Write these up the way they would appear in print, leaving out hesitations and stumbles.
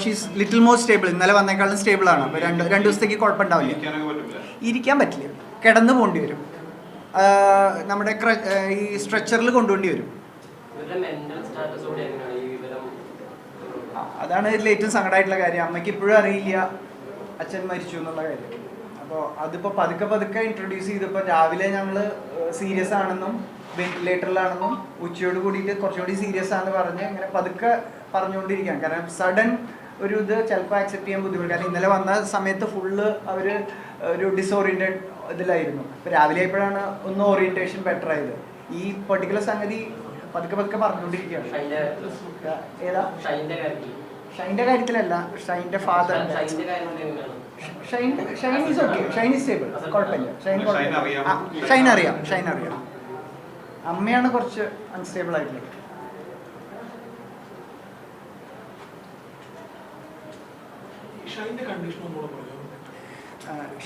She's little more stable. ഇന്നലെ വന്നേക്കാളും stable ആണ്. അപ്പോൾ രണ്ട് ദിവസത്തേക്ക് കുഴപ്പമുണ്ടാവില്ല. ഇരിക്കാൻ പറ്റില്ല, കിടന്നു പോകേണ്ടി വരും. നമ്മുടെ ഈ സ്ട്രെച്ചറിൽ കൊണ്ടുപോകേണ്ടി വരും. അതാണ് ഇതിൽ ഏറ്റവും സങ്കടമായിട്ടുള്ള കാര്യം. അമ്മയ്ക്ക് ഇപ്പോഴും അറിയില്ല അച്ഛൻ മരിച്ചു എന്നുള്ള കാര്യം. അപ്പോൾ അതിപ്പോൾ പതുക്കെ ഇൻട്രൊഡ്യൂസ് ചെയ്തപ്പോൾ രാവിലെ ഞങ്ങൾ സീരിയസ് ആണെന്നും വെന്റിലേറ്ററിലാണെന്നും ഉച്ചയോട് കൂടിയിട്ട് കുറച്ചുകൂടി സീരിയസ് ആണെന്ന് പറഞ്ഞ് ഇങ്ങനെ പതുക്കെ പറഞ്ഞുകൊണ്ടിരിക്കുകയാണ്. കാരണം സഡൻ ഒരു ഇത് ചിലപ്പോൾ ആക്സെപ്റ്റ് ചെയ്യാൻ ബുദ്ധിമുട്ട്. കാരണം ഇന്നലെ വന്ന സമയത്ത് ഫുള്ള് അവർ ഒരു ഡിസോറിയൻറ്റഡ് ഇതിലായിരുന്നു. അപ്പോൾ രാവിലെ ആയപ്പോഴാണ് ഒന്ന് ഓറിയൻറ്റേഷൻ ബെറ്റർ ആയത്. ഈ പെർട്ടിക്കുലർ സംഗതി പതുക്കെ പറഞ്ഞുകൊണ്ടിരിക്കുകയാണ്. ഏതാ? ഷൈൻ്റെ കാര്യത്തിലല്ല, ഷൈൻ്റെ father. Shine is okay, Shine is stable, കുഴപ്പമില്ല. ഷൈൻ അറിയാം. അമ്മയാണ് കുറച്ച് അൺസ്റ്റേബിൾ ആയിട്ടുള്ളത്.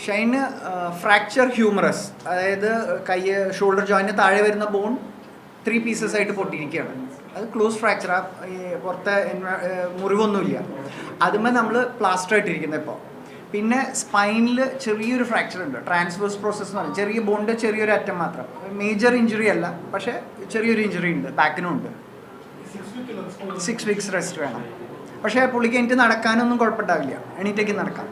ഷൈന് ഫ്രാക്ചർ ഹ്യൂമറസ്, അതായത് ഷോൾഡർ ജോയിന് താഴെ വരുന്ന ബോൺ 3 പീസസ് ആയിട്ട് പൊട്ടിയിരിക്കുകയാണ്. അത് ക്ലോസ് ഫ്രാക്ചറാ, പുറത്തെ മുറിവൊന്നുമില്ല. അതുമേ നമ്മൾ പ്ലാസ്റ്റർ ആയിട്ടിരിക്കുന്നത് ഇപ്പോൾ. പിന്നെ സ്പൈനിൽ ചെറിയൊരു ഫ്രാക്ചർ ഉണ്ട്, ട്രാൻസ്വേഴ്സ് പ്രോസസ് എന്ന് പറയും. ചെറിയ ബോണിൻ്റെ ചെറിയൊരു അറ്റം മാത്രം, മേജർ ഇഞ്ചുറി അല്ല, പക്ഷേ ചെറിയൊരു ഇഞ്ചുറി ഉണ്ട്, ബാക്കിനും ഉണ്ട്. 6 വീക്സ് റെസ്റ്റ് വേണം. പക്ഷേ പുള്ളിക്ക് എനിക്ക് നടക്കാനൊന്നും കുഴപ്പമുണ്ടാവില്ല, എണീറ്റേക്ക് നടക്കാം.